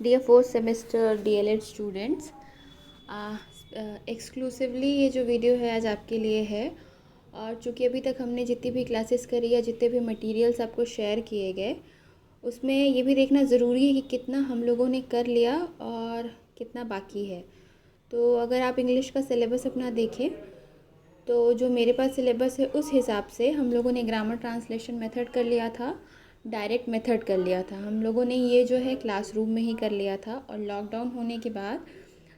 Dear fourth semester DLED students, exclusively ये जो video है आज आपके लिए है। और चूँकि अभी तक हमने जितनी भी क्लासेस करी या जितने भी मटेरियल्स आपको शेयर किए गए, उसमें ये भी देखना ज़रूरी है कि कितना हम लोगों ने कर लिया और कितना बाकी है। तो अगर आप इंग्लिश का सिलेबस अपना देखें तो जो मेरे पास सिलेबस है उस हिसाब से हम लोगों ने ग्रामर ट्रांसलेशन मेथड कर लिया था, डायरेक्ट मेथड कर लिया था। हम लोगों ने ये जो है क्लासरूम में ही कर लिया था। और लॉकडाउन होने के बाद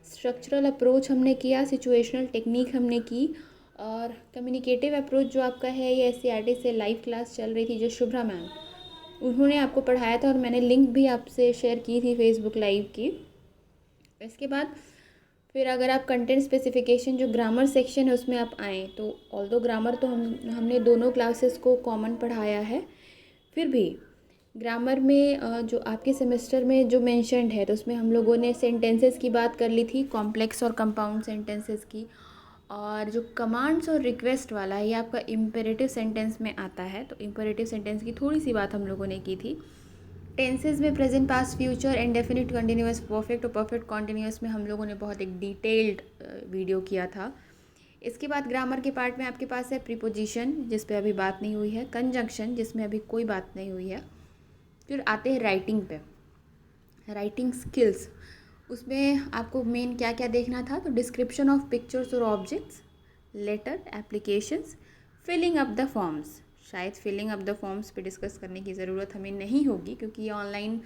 स्ट्रक्चरल अप्रोच हमने किया, सिचुएशनल टेक्निक हमने की, और कम्युनिकेटिव अप्रोच जो आपका है ये SCERT से लाइव क्लास चल रही थी जो शुभ्रा मैम उन्होंने आपको पढ़ाया था, और मैंने लिंक भी आपसे शेयर की थी फेसबुक लाइव की। इसके बाद फिर अगर आप कंटेंट स्पेसिफिकेशन जो ग्रामर सेक्शन है उसमें आप आएँ तो ऑल्दो ग्रामर तो हमने दोनों क्लासेस को कॉमन पढ़ाया है, फिर भी ग्रामर में जो आपके सेमेस्टर में जो मेंशन्ड है तो उसमें हम लोगों ने सेंटेंसेस की बात कर ली थी, कॉम्प्लेक्स और कंपाउंड सेंटेंसेस की। और जो कमांड्स और रिक्वेस्ट वाला है ये आपका इम्पेरेटिव सेंटेंस में आता है, तो इम्पेरेटिव सेंटेंस की थोड़ी सी बात हम लोगों ने की थी। टेंसेस में present, past, future, indefinite, continuous, perfect और परफेक्ट कॉन्टिन्यूअस में हम लोगों ने बहुत एक डिटेल्ड वीडियो किया था। इसके बाद ग्रामर के पार्ट में आपके पास है प्रीपोजिशन जिस पे अभी बात नहीं हुई है, कंजंक्शन जिसमें अभी कोई बात नहीं हुई है। फिर आते हैं राइटिंग पे, राइटिंग स्किल्स। उसमें आपको मेन क्या क्या देखना था, तो डिस्क्रिप्शन ऑफ पिक्चर्स और objects, letter, applications, filling up the forms. शायद फिलिंग अप द फॉर्म्स पे डिस्कस करने की ज़रूरत हमें नहीं होगी क्योंकि ये ऑनलाइन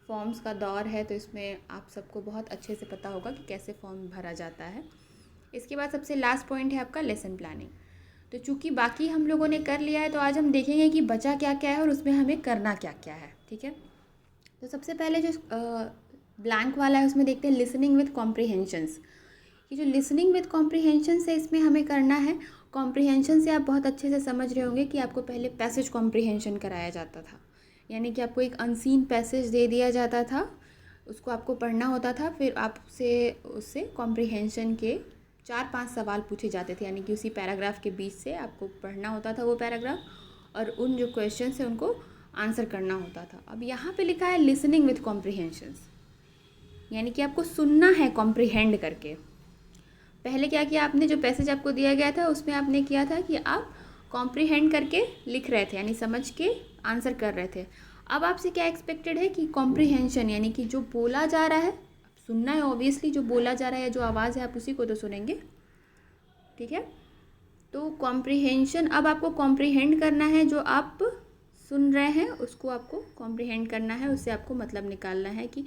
फॉर्म्स का दौर है, तो इसमें आप सबको बहुत अच्छे से पता होगा कि कैसे फॉर्म भरा जाता है। इसके बाद सबसे लास्ट पॉइंट है आपका लेसन प्लानिंग। तो चूँकि बाकी हम लोगों ने कर लिया है तो आज हम देखेंगे कि बचा क्या क्या है और उसमें हमें करना क्या क्या है। ठीक है, तो सबसे पहले जो ब्लैंक वाला है उसमें देखते हैं लिसनिंग विद कॉम्प्रीहेंशंस। ये जो लिसनिंग विद कॉम्प्रीहेंशन है इसमें हमें करना है, कॉम्प्रीहेंशन से आप बहुत अच्छे से समझ रहे होंगे कि आपको पहले पैसेज कॉम्प्रीहेंशन कराया जाता था, यानी कि आपको एक अनसीन पैसेज दे दिया जाता था, उसको आपको पढ़ना होता था, फिर आपसे उससे कॉम्प्रीहेंशन के 4-5 सवाल पूछे जाते थे, यानी कि उसी पैराग्राफ के बीच से आपको पढ़ना होता था वो पैराग्राफ और उन जो क्वेश्चन है उनको आंसर करना होता था। अब यहाँ पे लिखा है लिसनिंग विद कॉम्प्रीहेंशंस, यानी कि आपको सुनना है कॉम्प्रीहेंड करके। पहले क्या किया आपने, जो पैसेज आपको दिया गया था उसमें आपने किया था कि आप कॉम्प्रीहेंड करके लिख रहे थे, यानी समझ के आंसर कर रहे थे। अब आपसे क्या एक्सपेक्टेड है कि कॉम्प्रीहेंशन, यानी कि जो बोला जा रहा है सुनना है, ऑब्वियसली जो बोला जा रहा है, जो आवाज़ है आप उसी को तो सुनेंगे। ठीक है, तो कॉम्प्रीहेंशन, अब आपको कॉम्प्रीहेंड करना है, जो आप सुन रहे हैं उसको आपको कॉम्प्रीहेंड करना है, उससे आपको मतलब निकालना है कि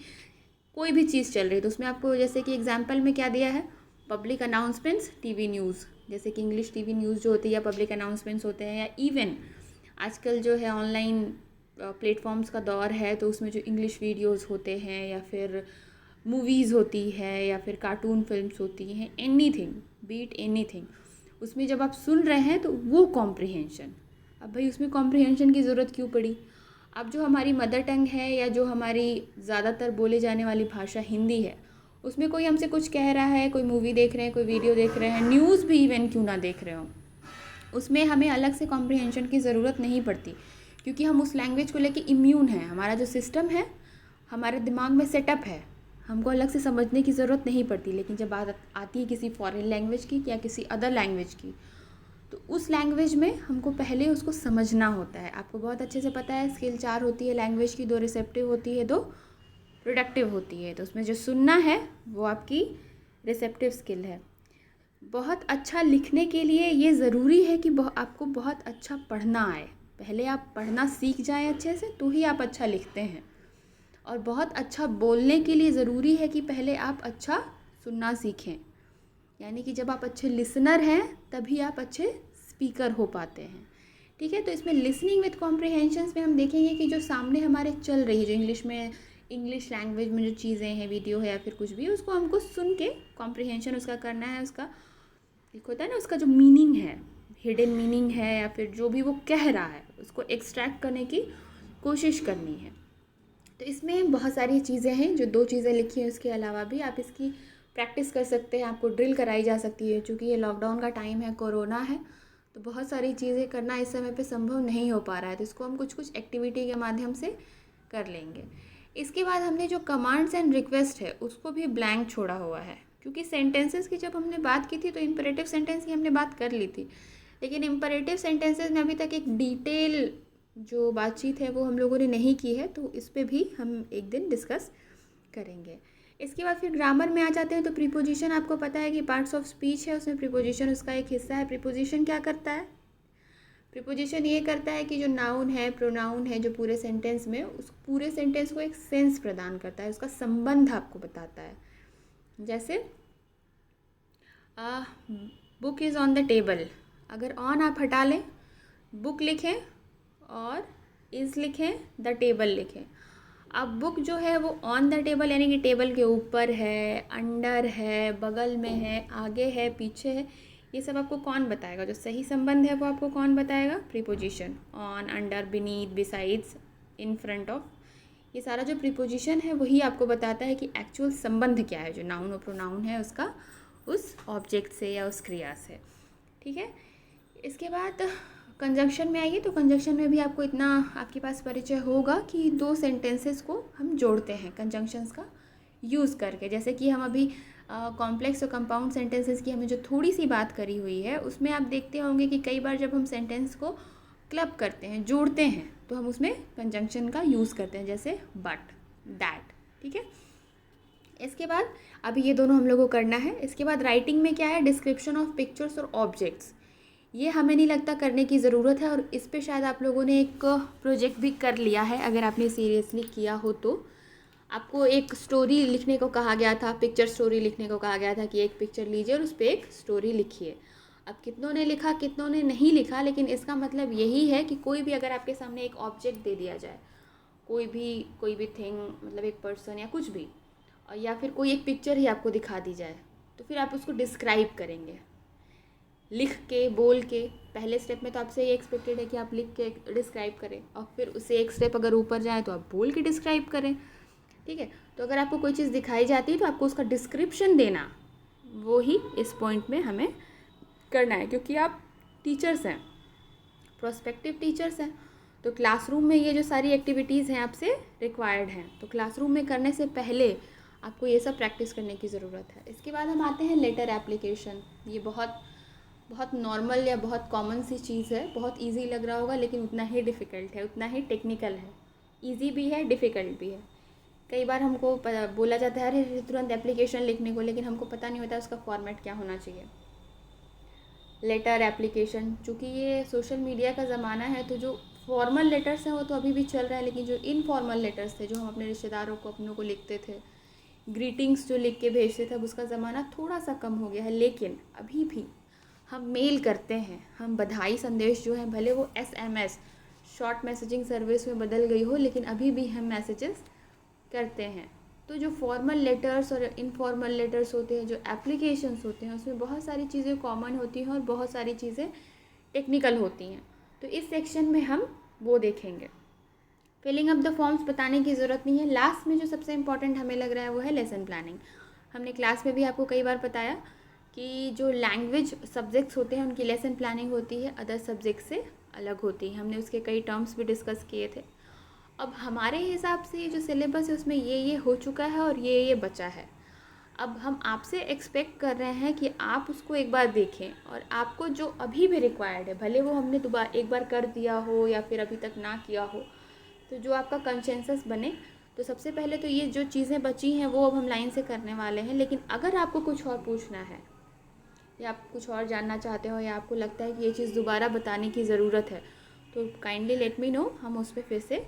कोई भी चीज़ चल रही है तो उसमें आपको, जैसे कि एग्जाम्पल में क्या दिया है, पब्लिक अनाउंसमेंट्स, टीवी न्यूज़, जैसे कि इंग्लिश टीवी न्यूज़ जो होती है या पब्लिक अनाउंसमेंट्स होते हैं, या इवन आजकल जो है ऑनलाइन प्लेटफॉर्म्स का दौर है तो उसमें जो इंग्लिश वीडियोस होते हैं या फिर मूवीज़ होती है या फिर कार्टून फिल्म्स होती हैं, एनीथिंग, बीट एनीथिंग, उसमें जब आप सुन रहे हैं तो वो कॉम्प्रीहेंशन। अब भाई उसमें कॉम्प्रीहेंशन की ज़रूरत क्यों पड़ी, अब जो हमारी मदर टंग है या जो हमारी ज़्यादातर बोले जाने वाली भाषा हिंदी है, उसमें कोई हमसे कुछ कह रहा है, कोई मूवी देख रहे हैं, कोई वीडियो देख रहे हैं, न्यूज़ भी इवन क्यों ना देख रहे हो, उसमें हमें अलग से कॉम्प्रीहेंशन की ज़रूरत नहीं पड़ती क्योंकि हम उस लैंग्वेज को लेके इम्यून हैं। हमारा जो सिस्टम है, हमारे दिमाग में सेटअप है, हमको अलग से समझने की ज़रूरत नहीं पड़ती। लेकिन जब बात आती है किसी फॉरेन लैंग्वेज की या किसी अदर लैंग्वेज की, तो उस लैंग्वेज में हमको पहले उसको समझना होता है। आपको बहुत अच्छे से पता है स्किल 4 होती है लैंग्वेज की, 2 रिसेप्टिव होती है, 2 प्रोडक्टिव होती है। तो उसमें जो सुनना है वो आपकी रिसेप्टिव स्किल है। बहुत अच्छा लिखने के लिए ये ज़रूरी है कि आपको बहुत अच्छा पढ़ना आए, पहले आप पढ़ना सीख जाएं अच्छे से तो ही आप अच्छा लिखते हैं। और बहुत अच्छा बोलने के लिए ज़रूरी है कि पहले आप अच्छा सुनना सीखें, यानी कि जब आप अच्छे लिसनर हैं तभी आप अच्छे स्पीकर हो पाते हैं। ठीक है, तो इसमें लिसनिंग विद कॉम्प्रीहेंशंस में हम देखेंगे कि जो सामने हमारे चल रही है, जो इंग्लिश लैंग्वेज में जो चीज़ें हैं, वीडियो है या फिर कुछ भी, उसको हमको सुन के कॉम्प्रीहेंशन उसका करना है। उसका एक होता है ना, उसका जो मीनिंग है, हिडन मीनिंग है या फिर जो भी वो कह रहा है उसको एक्सट्रैक्ट करने की कोशिश करनी है। तो इसमें बहुत सारी चीज़ें हैं, जो 2 चीज़ें लिखी हैं उसके अलावा भी आप इसकी प्रैक्टिस कर सकते हैं, आपको ड्रिल कराई जा सकती है। चूँकि ये लॉकडाउन का टाइम है, कोरोना है, तो बहुत सारी चीज़ें करना इस समय पे संभव नहीं हो पा रहा है, तो इसको हम कुछ कुछ एक्टिविटी के माध्यम से कर लेंगे। इसके बाद हमने जो कमांड्स एंड रिक्वेस्ट है उसको भी ब्लैंक छोड़ा हुआ है, क्योंकि सेंटेंसेस की जब हमने बात की थी तो इम्परेटिव सेंटेंस की हमने बात कर ली थी, लेकिन इम्परेटिव सेंटेंसेस में अभी तक एक डिटेल जो बातचीत है वो हम लोगों ने नहीं की है, तो इस पर भी हम एक दिन डिस्कस करेंगे। इसके बाद फिर ग्रामर में आ जाते हैं। तो प्रीपोजिशन आपको पता है कि पार्ट्स ऑफ स्पीच है, उसमें प्रीपोजिशन उसका एक हिस्सा है। प्रीपोजिशन क्या करता है? प्रीपोजिशन ये करता है कि जो नाउन है, प्रोनाउन है, जो पूरे सेंटेंस में, उस पूरे सेंटेंस को एक सेंस प्रदान करता है, उसका संबंध आपको बताता है। जैसे book is on the table, अगर ऑन आप हटा लें, बुक लिखें और इज़ लिखें, द टेबल लिखें। अब बुक जो है वो ऑन द टेबल यानी कि टेबल के ऊपर है, अंडर है, बगल में है, आगे है, पीछे है, ये सब आपको कौन बताएगा? जो सही संबंध है वो आपको कौन बताएगा? Preposition. On, under, beneath, besides, in front of, ये सारा जो प्रीपोजिशन है वही आपको बताता है कि एक्चुअल संबंध क्या है, जो नाउन और प्रोनाउन है उसका उस ऑब्जेक्ट से या उस क्रिया से। ठीक है। इसके बाद कंजंक्शन में आइए। तो कंजंक्शन में भी आपको इतना आपके पास परिचय होगा कि दो सेंटेंसेस को हम जोड़ते हैं कंजंक्शंस का यूज़ करके। जैसे कि हम अभी कॉम्प्लेक्स और कंपाउंड सेंटेंसेस की हमने जो थोड़ी सी बात करी हुई है, उसमें आप देखते होंगे कि कई बार जब हम सेंटेंस को क्लब करते हैं, जोड़ते हैं, तो हम उसमें कंजंक्शन का यूज़ करते हैं, जैसे बट, दैट। ठीक है। इसके बाद अभी ये दोनों हम लोग को करना है। इसके बाद राइटिंग में क्या है? डिस्क्रिप्शन ऑफ पिक्चर्स और ऑब्जेक्ट्स। ये हमें नहीं लगता करने की ज़रूरत है, और इस पे शायद आप लोगों ने एक प्रोजेक्ट भी कर लिया है। अगर आपने सीरियसली किया हो तो आपको एक स्टोरी लिखने को कहा गया था, पिक्चर स्टोरी लिखने को कहा गया था कि एक पिक्चर लीजिए और उस पर एक स्टोरी लिखिए। अब कितनों ने लिखा, कितनों ने नहीं लिखा, लेकिन इसका मतलब यही है कि कोई भी अगर आपके सामने एक ऑब्जेक्ट दे दिया जाए, कोई भी थिंग, मतलब एक पर्सन या कुछ भी, या फिर कोई एक पिक्चर ही आपको दिखा दी जाए, तो फिर आप उसको डिस्क्राइब करेंगे लिख के, बोल के। पहले स्टेप में तो आपसे ये एक्सपेक्टेड है कि आप लिख के डिस्क्राइब करें, और फिर उससे एक स्टेप अगर ऊपर जाए तो आप बोल के डिस्क्राइब करें। ठीक है। तो अगर आपको कोई चीज़ दिखाई जाती है तो आपको उसका डिस्क्रिप्शन देना, वो ही इस पॉइंट में हमें करना है, क्योंकि आप टीचर्स हैं, प्रोस्पेक्टिव टीचर्स हैं। तो क्लासरूम में ये जो सारी एक्टिविटीज़ हैं आपसे रिक्वायर्ड हैं, तो क्लासरूम में करने से पहले आपको ये सब प्रैक्टिस करने की ज़रूरत है। इसके बाद हम आते हैं लेटर एप्लीकेशन। ये बहुत नॉर्मल या बहुत कॉमन सी चीज़ है, बहुत इजी लग रहा होगा, लेकिन उतना ही डिफ़िकल्ट है, उतना ही टेक्निकल है। इजी भी है, डिफ़िकल्ट भी है। कई बार हमको बोला जाता है अरे तुरंत एप्लीकेशन लिखने को, लेकिन हमको पता नहीं होता उसका फॉर्मेट क्या होना चाहिए। लेटर एप्लीकेशन, चूँकि ये सोशल मीडिया का ज़माना है, तो जो फॉर्मल लेटर्स हैं वो तो अभी भी चल रहा है, लेकिन जो इनफॉर्मल लेटर्स थे, जो हम अपने रिश्तेदारों को, अपनों को लिखते थे, ग्रीटिंग्स जो लिख के भेजते थे, अब उसका ज़माना थोड़ा सा कम हो गया है। लेकिन अभी भी हम मेल करते हैं, हम बधाई संदेश जो है, भले वो SMS शॉर्ट मैसेजिंग सर्विस में बदल गई हो, लेकिन अभी भी हम मैसेजेस करते हैं। तो जो फॉर्मल लेटर्स और इनफॉर्मल लेटर्स होते हैं, जो एप्लीकेशंस होते हैं, उसमें बहुत सारी चीज़ें कॉमन होती हैं और बहुत सारी चीज़ें टेक्निकल होती हैं। तो इस सेक्शन में हम वो देखेंगे। फिलिंग अप द फॉर्म्स बताने की ज़रूरत नहीं है। लास्ट में जो सबसे इम्पॉर्टेंट हमें लग रहा है वो है लेसन प्लानिंग। हमने क्लास में भी आपको कई बार बताया कि जो लैंग्वेज सब्जेक्ट्स होते हैं उनकी लेसन प्लानिंग होती है, अदर सब्जेक्ट से अलग होती है। हमने उसके कई टर्म्स भी डिस्कस किए थे। अब हमारे हिसाब से ये जो सिलेबस है उसमें ये हो चुका है और ये बचा है। अब हम आपसे एक्सपेक्ट कर रहे हैं कि आप उसको एक बार देखें, और आपको जो अभी भी रिक्वायर्ड है, भले वो हमने एक बार कर दिया हो या फिर अभी तक ना किया हो, तो जो आपका कंसेंसस बने। तो सबसे पहले तो ये जो चीज़ें बची हैं वो अब हम लाइन से करने वाले हैं। लेकिन अगर आपको कुछ और पूछना है, या आप कुछ और जानना चाहते हो, या आपको लगता है कि ये चीज़ दोबारा बताने की ज़रूरत है, तो काइंडली लेट मी नो, हम उस पर फिर से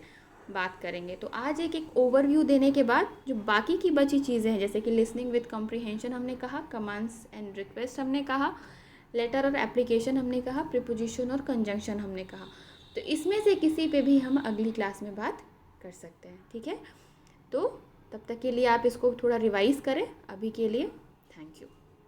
बात करेंगे। तो आज एक ओवरव्यू देने के बाद जो बाकी की बची चीज़ें हैं, जैसे कि लिसनिंग विद कॉम्प्रिहेंशन हमने कहा, कमांड्स एंड रिक्वेस्ट हमने कहा, लेटर और एप्लीकेशन हमने कहा, प्रीपोजिशन और कंजंक्शन हमने कहा, तो इसमें से किसी पे भी हम अगली क्लास में बात कर सकते हैं। ठीक है। तो तब तक के लिए आप इसको थोड़ा रिवाइज़ करें। अभी के लिए थैंक यू।